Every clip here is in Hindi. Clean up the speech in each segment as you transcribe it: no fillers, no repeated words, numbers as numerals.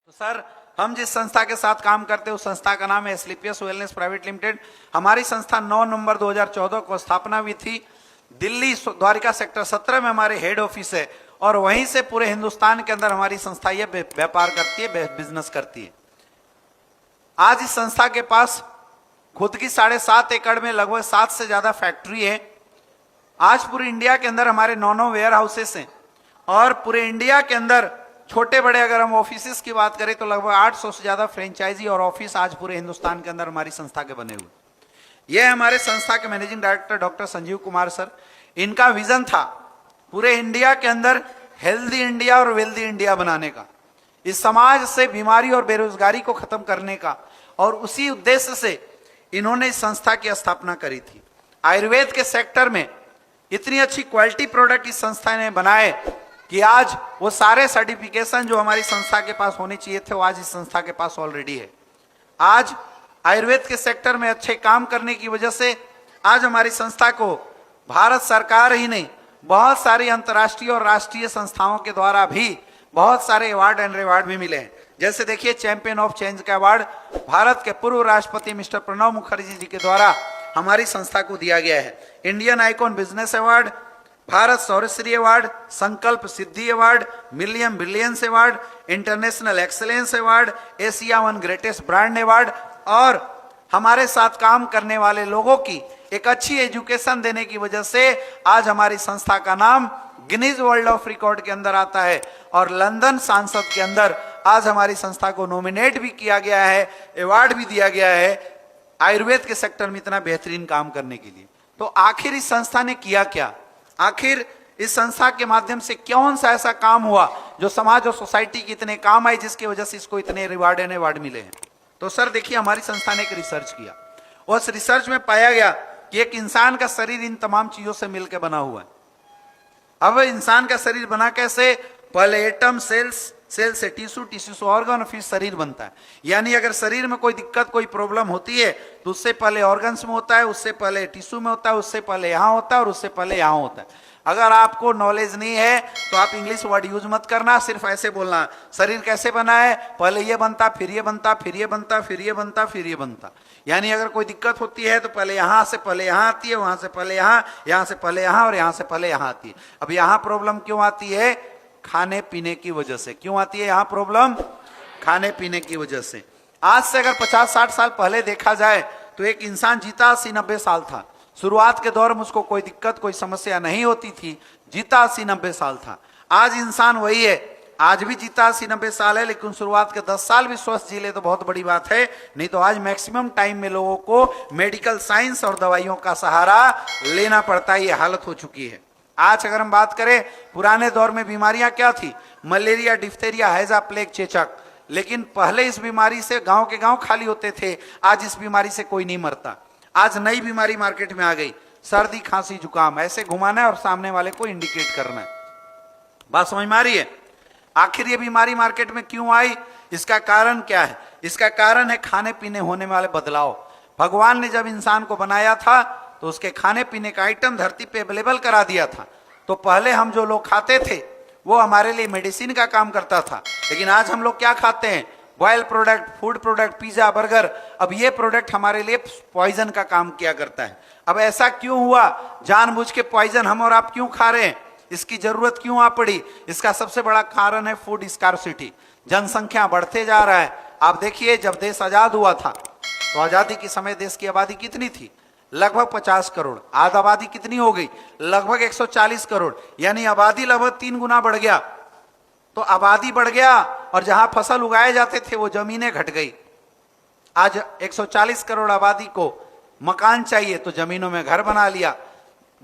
तो सर, हम जिस संस्था के साथ काम करते हैं उस संस्था का नाम है एस्क्लेपियस वेलनेस प्राइवेट लिमिटेड। हमारी संस्था 9 नवंबर 2014 को स्थापना हुई थी। दिल्ली द्वारिका सेक्टर 17 में हमारे हेड ऑफिस है और वहीं से पूरे हिंदुस्तान के अंदर हमारी संस्था ये व्यापार करती है, बिजनेस करती है। आज इस संस्था के पास खुद की 7.5 एकड़ में लगभग 7 से ज्यादा फैक्ट्री है। आज पूरे इंडिया के अंदर हमारे 9 वेयर हाउसेस हैं और पूरे इंडिया के अंदर छोटे बड़े अगर हम ऑफिसेस की बात करें तो लगभग 800 से ज्यादा फ्रेंचाइजी और ऑफिस आज पूरे हिंदुस्तान के अंदर हमारी संस्था के बने हुए। यह हमारे संस्था के managing director doctor Sanjeev Kumar sir. इनका विजन था पूरे इंडिया के अंदर हेल्दी इंडिया और वेल्दी इंडिया बनाने का, इस समाज से बीमारी और बेरोजगारी को खत्म करने का, और उसी उद्देश्य से इन्होंने इस संस्था की स्थापना करी थी। आयुर्वेद के सेक्टर में इतनी अच्छी क्वालिटी प्रोडक्ट इस संस्था ने बनाए कि आज वो सारे सर्टिफिकेशन जो हमारी संस्था के पास होने चाहिए थे वो आज इस संस्था के पास ऑलरेडी है। आज आयुर्वेद के सेक्टर में अच्छे काम करने की वजह से आज हमारी संस्था को भारत सरकार ही नहीं, बहुत सारी अंतर्राष्ट्रीय और राष्ट्रीय संस्थाओं के द्वारा भी बहुत सारे अवार्ड एंड रिवार्ड भी मिले हैं। जैसे देखिए, चैंपियन ऑफ चेंज का अवार्ड भारत के पूर्व राष्ट्रपति मिस्टर प्रणब मुखर्जी जी के द्वारा हमारी संस्था को दिया गया है। Indian icon business award, Bharat Saurshree award, Sankalp Siddhi award, million billions award, international excellence award, Asia 1 greatest brand award, और हमारे साथ काम करने वाले लोगों की एक अच्छी एजुकेशन देने की वजह से आज हमारी संस्था का नाम गिनीज वर्ल्ड ऑफ रिकॉर्ड के अंदर आता है और लंदन सांसद के अंदर आज हमारी संस्था को नॉमिनेट भी किया गया है, अवार्ड भी दिया गया है आयुर्वेद के सेक्टर में इतना बेहतरीन काम करने के लिए। तो आखिर इस संस्था ने किया क्या? आखिर इस संस्था के माध्यम से कौन सा ऐसा काम हुआ जो समाज और सोसाइटी के इतने काम आए जिसकी वजह से इसको इतने रिवार्ड एंड अवार्ड मिले हैं? तो सर देखिए, हमारी संस्था ने एक रिसर्च किया। उस रिसर्च में पाया गया कि एक इंसान का शरीर इन तमाम चीजों से मिलकर बना हुआ है। अब इंसान का शरीर बना कैसे? पहले एटम, सेल्स, सेल से टिश्यू, टिश्यू से ऑर्गन, फिर शरीर बनता है। यानी अगर शरीर में कोई दिक्कत, कोई प्रॉब्लम होती है तो उससे पहले ऑर्गन्स में होता है, उससे पहले टिश्यू में होता है, उससे पहले यहाँ होता है और उससे पहले यहाँ होता है। अगर आपको नॉलेज नहीं है तो आप इंग्लिश वर्ड यूज मत करना, सिर्फ ऐसे बोलना शरीर कैसे बना है, पहले ये बनता, फिर ये बनता, फिर ये बनता, फिर ये बनता, फिर ये बनता। यानी अगर कोई दिक्कत होती है तो पहले यहाँ से पहले यहाँ आती है, वहां से पहले यहाँ, यहाँ से पहले यहाँ और यहाँ से पहले यहाँ आती है। अब यहाँ प्रॉब्लम क्यों आती है? खाने पीने की वजह से। क्यों आती है यहाँ प्रॉब्लम? खाने पीने की वजह से। आज से अगर 50-60 साल पहले देखा जाए तो एक इंसान जीता 80-90 साल था। शुरुआत के दौर में उसको कोई दिक्कत, कोई समस्या नहीं होती थी, जीता 80-90 साल था। आज इंसान वही है, आज भी जीता 80-90 साल है, लेकिन शुरुआत के 10 साल भी स्वस्थ जी ले तो बहुत बड़ी बात है। नहीं तो आज मैक्सिमम टाइम में लोगों को मेडिकल साइंस और दवाइयों का सहारा लेना पड़ता है। ये हालत हो चुकी है। आज अगर हम बात करें, पुराने दौर में बीमारियां क्या थी? मलेरिया, डिफ्थेरिया, हैजा, प्लेग, चेचक। लेकिन पहले इस बीमारी से गांव के गांव खाली होते थे। आज इस बीमारी से कोई नहीं मरता। आज नई बीमारी मार्केट में आ गई, सर्दी, खांसी, जुकाम। ऐसे घुमाना है और सामने वाले को इंडिकेट करना है। बात समझ में आ रही है? आखिर ये बीमारी मार्केट में क्यों आई? इसका कारण क्या है? इसका कारण है खाने पीने होने वाले बदलाव। भगवान ने जब इंसान को बनाया था तो उसके खाने पीने का आइटम धरती पे अवेलेबल करा दिया था। तो पहले हम जो लोग खाते थे वो हमारे लिए मेडिसिन का काम करता था, लेकिन आज हम लोग क्या खाते हैं? Boil product, food product, pizza, burger. अब ये प्रोडक्ट हमारे लिए पॉइजन का काम किया करता है। अब ऐसा क्यों हुआ? जानबूझ के पॉइजन हम और आप क्यों खा रहे हैं? इसकी जरूरत क्यों आ पड़ी? इसका सबसे बड़ा कारण है फूड स्कार्सिटी। जनसंख्या बढ़ते जा रहा है। आप देखिए, जब देश आजाद हुआ था तो आजादी के समय देश की आबादी कितनी थी? लगभग 50 करोड़। आज आबादी कितनी हो गई? लगभग 140 करोड़। यानी आबादी लगभग 3 गुना बढ़ गया। तो आबादी बढ़ गया और जहां फसल उगाए जाते थे वो जमीनें घट गई। आज 140 करोड़ आबादी को मकान चाहिए तो जमीनों में घर बना लिया,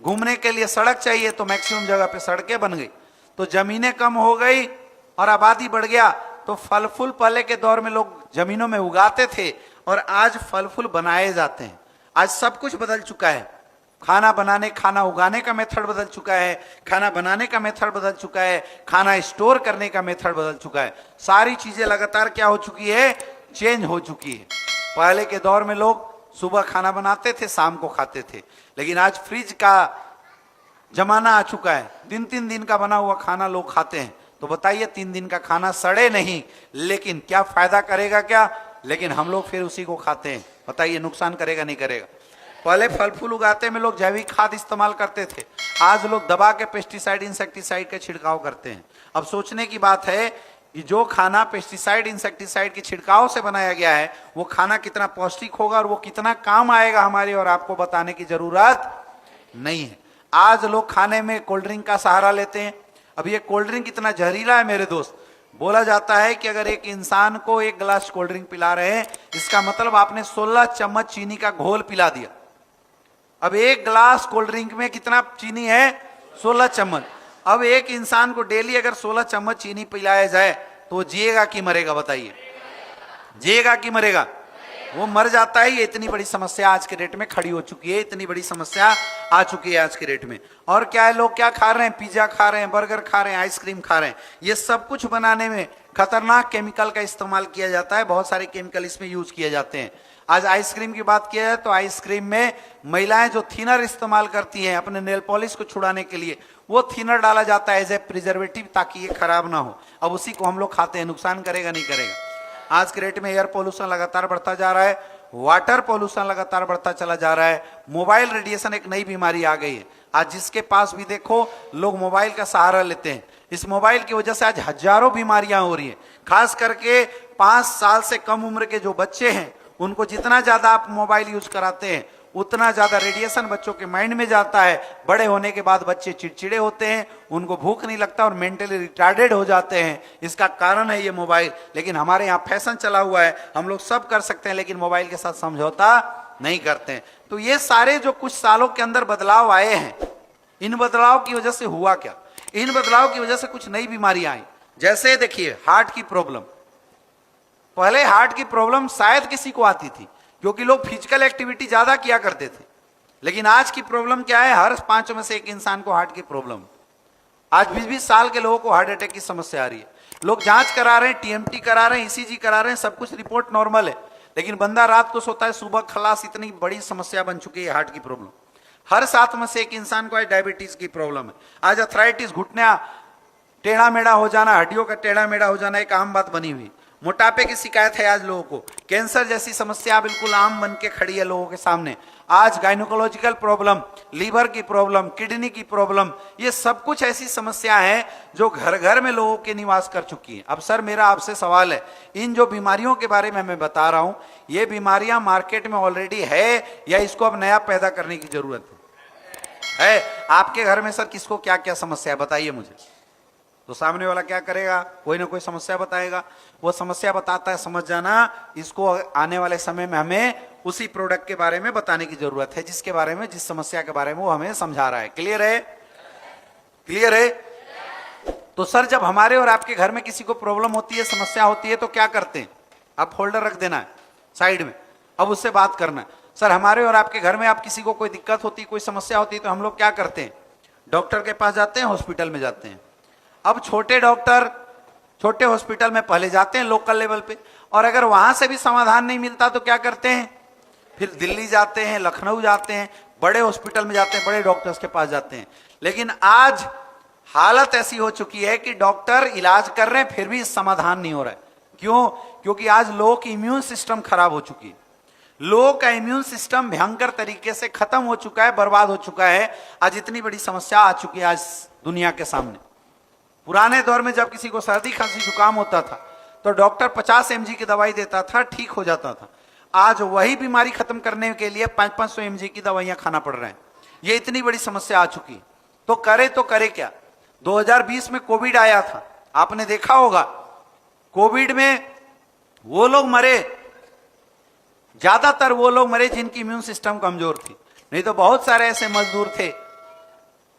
घूमने के लिए सड़क चाहिए तो मैक्सिमम जगह पे सड़कें बन गई। तो जमीनें कम हो गई और आबादी बढ़ गया। तो फल फूल पहले के दौर में लोग जमीनों में उगाते थे और आज फल फूल बनाए जाते हैं। आज सब कुछ बदल चुका है। खाना बनाने, खाना उगाने का मेथड बदल चुका है, खाना बनाने का मेथड बदल चुका है, खाना स्टोर करने का मेथड बदल चुका है। सारी चीजें लगातार क्या हो चुकी है? चेंज हो चुकी है। पहले के दौर में लोग सुबह खाना बनाते थे, शाम को खाते थे, लेकिन आज फ्रिज का जमाना आ चुका है। 3-3 दिन का बना हुआ खाना लोग खाते हैं। तो बताइए 3 दिन का खाना सड़े नहीं, लेकिन क्या फायदा करेगा क्या? लेकिन हम लोग फिर उसी को खाते हैं। बताइए नुकसान करेगा नहीं करेगा? पहले फल फूल उगाते में लोग जैविक खाद इस्तेमाल करते थे, आज लोग दबा के पेस्टिसाइड इंसेक्टिसाइड का छिड़काव करते हैं। अब सोचने की बात है कि जो खाना पेस्टिसाइड इंसेक्टिसाइड के छिड़काव से बनाया गया है वो खाना कितना पौष्टिक होगा और वो कितना काम आएगा हमारे और आपको बताने की जरूरत नहीं है। आज लोग खाने में कोल्ड ड्रिंक का सहारा लेते हैं। अब ये कोल्ड ड्रिंक इतना जहरीला है मेरे दोस्त, बोला जाता है कि अगर एक इंसान को 1 गिलास कोल्ड ड्रिंक पिला रहे हैं, इसका मतलब आपने 16 चम्मच चीनी का घोल पिला दिया। अब 1 गिलास कोल्ड ड्रिंक में कितना चीनी है? 16 चम्मच। अब एक इंसान को डेली अगर 16 चम्मच चीनी पिलाया जाए तो वो जिएगा कि मरेगा? बताइए, जिएगा कि मरेगा? वो मर जाता है। ये इतनी बड़ी समस्या आज के डेट में खड़ी हो चुकी है, इतनी बड़ी समस्या आ चुकी है आज के डेट में। और क्या है, लोग क्या खा रहे हैं? पिज्जा खा रहे हैं, बर्गर खा रहे हैं, आइसक्रीम खा रहे हैं। ये सब कुछ बनाने में खतरनाक केमिकल का इस्तेमाल किया जाता है, बहुत सारे केमिकल इसमें यूज किए जाते हैं। आज आइसक्रीम की बात किया जाए तो आइसक्रीम में महिलाएं जो थिनर इस्तेमाल करती हैं अपने नेल पॉलिश को छुड़ाने के लिए, वो थिनर डाला जाता है एज ए प्रिजर्वेटिव, ताकि ये खराब ना हो। अब उसी को हम लोग खाते हैं, नुकसान करेगा नहीं करेगा? आज के रेट में एयर पोल्यूशन लगातार बढ़ता जा रहा है, वाटर पोल्यूशन लगातार बढ़ता चला जा रहा है, मोबाइल रेडिएशन एक नई बीमारी आ गई है। आज जिसके पास भी देखो लोग मोबाइल का सहारा लेते हैं। इस मोबाइल की वजह से आज हजारों बीमारियां हो रही हैं। खास करके 5 साल से कम उम्र के जो बच्चे हैं उनको जितना ज्यादा आप मोबाइल यूज कराते हैं उतना ज्यादा रेडिएशन बच्चों के माइंड में जाता है। बड़े होने के बाद बच्चे चिड़चिड़े होते हैं, उनको भूख नहीं लगता और मेंटली रिटार्डेड हो जाते हैं। इसका कारण है ये मोबाइल। लेकिन हमारे यहाँ फैशन चला हुआ है, हम लोग सब कर सकते हैं लेकिन मोबाइल के साथ समझौता नहीं करते हैं। तो ये सारे जो कुछ सालों के अंदर बदलाव आए हैं, इन बदलाव की वजह से हुआ क्या? इन बदलाव की वजह से कुछ नई बीमारियां आई। जैसे देखिए हार्ट की प्रॉब्लम। पहले हार्ट की प्रॉब्लम शायद किसी को आती थी क्योंकि लोग फिजिकल एक्टिविटी ज्यादा किया करते थे। लेकिन आज की प्रॉब्लम क्या है? हर 5 में से 1 इंसान को हार्ट की प्रॉब्लम। आज 20-20 साल के लोगों को हार्ट अटैक की समस्या आ रही है। लोग जांच करा रहे हैं, टीएमटी करा रहे हैं, ईसीजी करा रहे हैं, सब कुछ रिपोर्ट नॉर्मल है, लेकिन बंदा रात को सोता है, सुबह खलास। इतनी बड़ी समस्या बन चुकी है हार्ट की प्रॉब्लम। हर 7 में से 1 इंसान को आज डायबिटीज की प्रॉब्लम है। आज अर्थराइटिस, घुटना टेढ़ा मेढ़ा हो जाना, हड्डियों का टेढ़ा मेढ़ा हो जाना एक आम बात बनी हुई। मोटापे की शिकायत है आज लोगों को। कैंसर जैसी समस्या बिल्कुल आम बन के खड़ी है लोगों के सामने। आज गायनोकोलॉजिकल प्रॉब्लम, लीवर की प्रॉब्लम, किडनी की प्रॉब्लम, ये सब कुछ ऐसी समस्या है जो घर घर में लोगों के निवास कर चुकी है। अब सर मेरा आपसे सवाल है, इन जो बीमारियों के बारे में मैं बता रहा हूं, ये बीमारियां मार्केट में ऑलरेडी है या इसको अब नया पैदा करने की जरूरत है? आपके घर में सर किसको क्या क्या समस्या है बताइए मुझे। तो सामने वाला क्या करेगा? कोई ना कोई समस्या बताएगा। वो समस्या बताता है, समझ जाना इसको आने वाले समय में हमें उसी प्रोडक्ट के बारे में बताने की जरूरत है जिसके बारे में, जिस समस्या के बारे में वो हमें समझा रहा है। क्लियर है? क्लियर है? तो सर जब हमारे और आपके घर में किसी को प्रॉब्लम होती है, समस्या होती है, तो क्या करते हैं? आप फोल्डर रख देना है साइड में, अब उससे बात करना है। सर हमारे और आपके घर में आप किसी को कोई दिक्कत होती, कोई समस्या होती है, तो हम लोग क्या करते हैं? डॉक्टर के पास जाते हैं, हॉस्पिटल में जाते हैं। अब छोटे डॉक्टर छोटे हॉस्पिटल में पहले जाते हैं लोकल लेवल पे, और अगर वहां से भी समाधान नहीं मिलता तो क्या करते हैं? फिर दिल्ली जाते हैं, लखनऊ जाते हैं, बड़े हॉस्पिटल में जाते हैं, बड़े डॉक्टर्स के पास जाते हैं। लेकिन आज हालत ऐसी हो चुकी है कि डॉक्टर इलाज कर रहे हैं फिर भी समाधान नहीं हो रहा है। क्यों? क्योंकि आज लोगों की इम्यून सिस्टम खराब हो चुकी है। लोगों का इम्यून सिस्टम भयंकर तरीके से खत्म हो चुका है, बर्बाद हो चुका है। आज इतनी बड़ी समस्या आ चुकी है आज दुनिया के सामने। पुराने दौर में जब किसी को सर्दी खांसी जुकाम होता था तो डॉक्टर 50 mg की दवाई देता था, ठीक हो जाता था। आज वही बीमारी खत्म करने के लिए 500-500 mg की दवाइयां खाना पड़ रहा है। ये इतनी बड़ी समस्या आ चुकी। तो करे क्या? 2020 में कोविड आया था, आपने देखा होगा। कोविड में वो लोग मरे, ज्यादातर वो लोग मरे जिनकी इम्यून सिस्टम कमजोर थी। नहीं तो बहुत सारे ऐसे मजदूर थे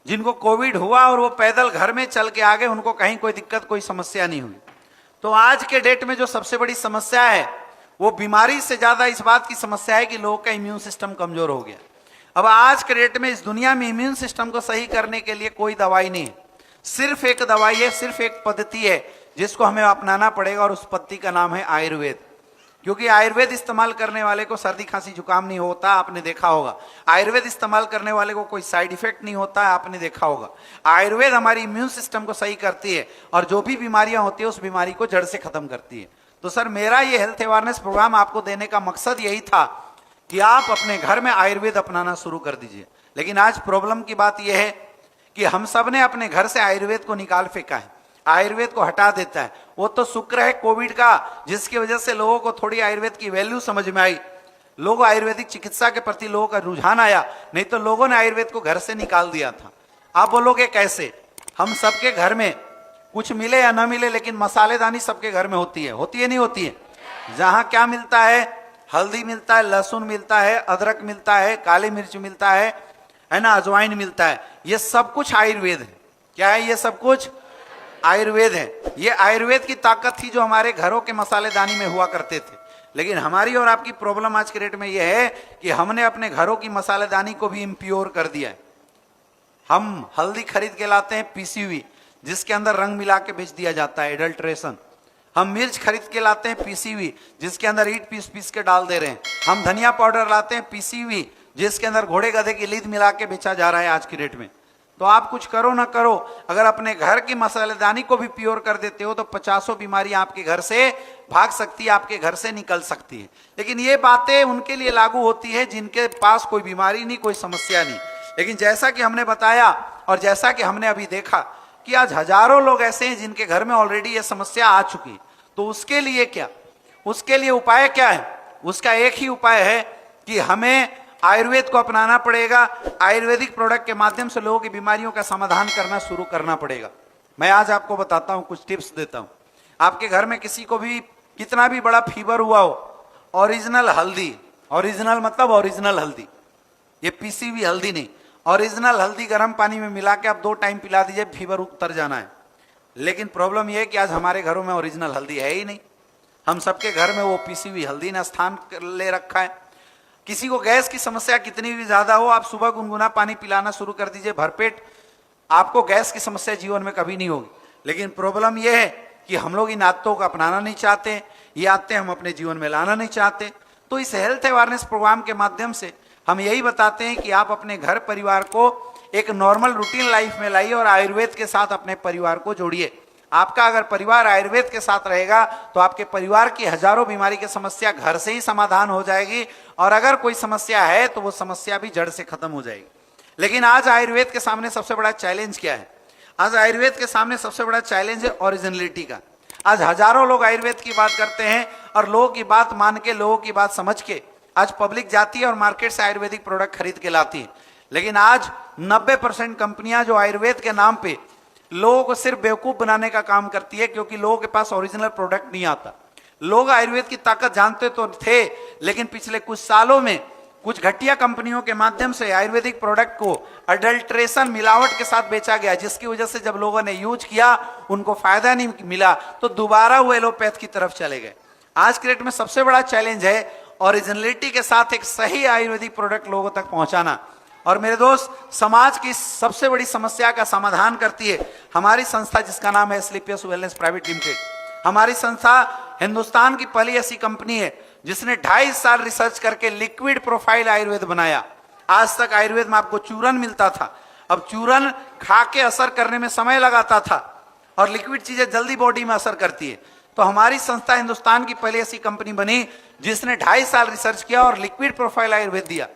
जिनको कोविड हुआ और वो पैदल घर में चल के आ गए, उनको कहीं कोई दिक्कत, कोई समस्या नहीं हुई। तो आज के डेट में जो सबसे बड़ी समस्या है वो बीमारी से ज्यादा इस बात की समस्या है कि लोगों का इम्यून सिस्टम कमजोर हो गया। अब आज के डेट में इस दुनिया में इम्यून सिस्टम को सही करने के लिए कोई दवाई नहीं है, सिर्फ एक दवाई है, सिर्फ एक पद्धति है जिसको हमें अपनाना पड़ेगा, और उस पद्धति का नाम है आयुर्वेद। क्योंकि आयुर्वेद इस्तेमाल करने वाले को सर्दी खांसी जुकाम नहीं होता, आपने देखा होगा। आयुर्वेद इस्तेमाल करने वाले को कोई साइड इफेक्ट नहीं होता, आपने देखा होगा। आयुर्वेद हमारी इम्यून सिस्टम को सही करती है और जो भी बीमारियां होती है उस बीमारी को जड़ से खत्म करती है। तो सर, मेरा ये हेल्थ अवेयरनेस प्रोग्राम आपको देने का मकसद यही था कि आप अपने घर में आयुर्वेद अपनाना शुरू कर दीजिए। लेकिन आज प्रॉब्लम की बात यह है कि हम सब ने अपने घर से आयुर्वेद को निकाल फेंका है, आयुर्वेद को हटा देता है। वो तो शुक्र है कोविड का, जिसकी वजह से लोगों को थोड़ी आयुर्वेद की वैल्यू समझ में आई, लोग आयुर्वेदिक चिकित्सा के प्रति लोगों का रुझान आया, नहीं तो लोगों ने आयुर्वेद को घर से निकाल दिया था। आप बोलोगे कैसे? हम सबके घर में कुछ मिले या ना मिले, लेकिन मसालेदानी सबके घर में होती है नहीं होती है? जहां क्या मिलता है? हल्दी मिलता है, लहसुन मिलता है, अदरक मिलता है, काली मिर्च मिलता है ना, अजवाइन मिलता है। ये सब कुछ आयुर्वेद है। क्या है ये सब कुछ? आयुर्वेद है। ये आयुर्वेद की ताकत थी जो हमारे घरों के मसालेदानी में हुआ करते थे। लेकिन हमारी और आपकी प्रॉब्लम आज के डेट में यह है कि हमने अपने घरों की मसालेदानी को भी इम्प्योर कर दिया है। हम हल्दी खरीद के लाते हैं पीसी हुई, जिसके अंदर रंग मिला के बेच दिया जाता है, एडल्ट्रेशन। हम मिर्च खरीद के लाते हैं पीसी हुई, जिसके अंदर ईट पीस पीस के डाल दे रहे हैं। हम धनिया पाउडर लाते हैं पीसी हुई, जिसके अंदर घोड़े गधे की लीद मिला के बेचा जा रहा है आज की डेट में। तो आप कुछ करो ना करो, अगर अपने घर की मसालेदानी को भी प्योर कर देते हो तो 50 बीमारियां आपके घर से भाग सकती है, आपके घर से निकल सकती है। लेकिन ये बातें उनके लिए लागू होती है जिनके पास कोई बीमारी नहीं, कोई समस्या नहीं। लेकिन जैसा कि हमने बताया और जैसा कि हमने अभी देखा कि आज हजारों लोग ऐसे हैं जिनके घर में ऑलरेडी ये समस्या आ चुकी। तो उसके लिए क्या? उसके लिए उपाय क्या है? उसका एक ही उपाय है कि हमें आयुर्वेद को अपनाना पड़ेगा। आयुर्वेदिक प्रोडक्ट के माध्यम से लोगों की बीमारियों का समाधान करना शुरू करना पड़ेगा। मैं आज आपको बताता हूं, कुछ टिप्स देता हूं। आपके घर में किसी को भी कितना भी बड़ा फीवर हुआ हो, ओरिजिनल हल्दी, ओरिजिनल मतलब ओरिजिनल हल्दी, ये पीसी हुई हल्दी नहीं, ओरिजिनल हल्दी गर्म पानी में मिला के आप 2 टाइम पिला दीजिए, फीवर उतर जाना है। लेकिन प्रॉब्लम यह है कि आज हमारे घरों में ओरिजिनल हल्दी है ही नहीं। हम सबके घर में वो पीसी हुई हल्दी ने स्थान ले रखा है। किसी को गैस की समस्या कितनी भी ज्यादा हो, आप सुबह गुनगुना पानी पिलाना शुरू कर दीजिए भरपेट, आपको गैस की समस्या जीवन में कभी नहीं होगी। लेकिन प्रॉब्लम यह है कि हम लोग इन आदतों को अपनाना नहीं चाहते, ये आदतें हम अपने जीवन में लाना नहीं चाहते। तो इस हेल्थ अवेयरनेस प्रोग्राम के माध्यम से हम यही बताते हैं कि आप अपने घर परिवार को एक नॉर्मल रूटीन लाइफ में लाइए और आयुर्वेद के साथ अपने परिवार को जोड़िए। आपका अगर परिवार आयुर्वेद के साथ रहेगा तो आपके परिवार की हजारों बीमारी की समस्या घर से ही समाधान हो जाएगी, और अगर कोई समस्या है तो वो समस्या भी जड़ से खत्म हो जाएगी। लेकिन आज आयुर्वेद के सामने सबसे बड़ा चैलेंज क्या है? आज आयुर्वेद के सामने सबसे बड़ा चैलेंज है ओरिजिनलिटी का। आज हजारों लोग आयुर्वेद की बात करते हैं और लोगों की बात मान के, लोगों की बात समझ के आज पब्लिक जाती है और मार्केट से आयुर्वेदिक प्रोडक्ट खरीद के लाती है। लेकिन आज 90% कंपनियां जो आयुर्वेद के नाम पे लोगों को सिर्फ बेवकूफ बनाने का काम करती है, क्योंकि लोगों के पास ओरिजिनल प्रोडक्ट नहीं आता। लोग आयुर्वेद की ताकत जानते तो थे, लेकिन पिछले कुछ सालों में कुछ घटिया कंपनियों के माध्यम से आयुर्वेदिक प्रोडक्ट को अडल्ट्रेशन, मिलावट के साथ बेचा गया, जिसकी वजह से जब लोगों ने यूज किया उनको फायदा नहीं मिला तो दोबारा वो एलोपैथ की तरफ चले गए। आज के डेट में सबसे बड़ा चैलेंज है ओरिजिनलिटी के साथ एक सही आयुर्वेदिक प्रोडक्ट लोगों तक पहुंचाना। और मेरे दोस्त, समाज की सबसे बड़ी समस्या का समाधान करती है हमारी संस्था, जिसका नाम है एस्क्लेपियस वेलनेस प्राइवेट लिमिटेड। हमारी संस्था हिंदुस्तान की पहली ऐसी कंपनी है जिसने 2.5 साल रिसर्च करके लिक्विड प्रोफाइल आयुर्वेद बनाया। आज तक आयुर्वेद में आपको चूरन मिलता था, अब चूरन खा के असर करने में समय लगाता था और लिक्विड चीजें जल्दी बॉडी में असर करती है। तो हमारी संस्था हिंदुस्तान की पहली ऐसी कंपनी बनी जिसने 2.5 साल रिसर्च किया और लिक्विड प्रोफाइल आयुर्वेद दिया।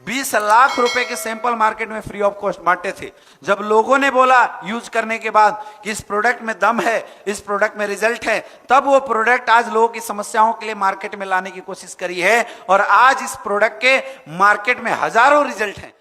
20 लाख रुपए के सैंपल मार्केट में फ्री ऑफ कॉस्ट बांटे थे। जब लोगों ने बोला यूज करने के बाद कि इस प्रोडक्ट में दम है, इस प्रोडक्ट में रिजल्ट है, तब वो प्रोडक्ट आज लोगों की समस्याओं के लिए मार्केट में लाने की कोशिश करी है और आज इस प्रोडक्ट के मार्केट में हजारों रिजल्ट हैं।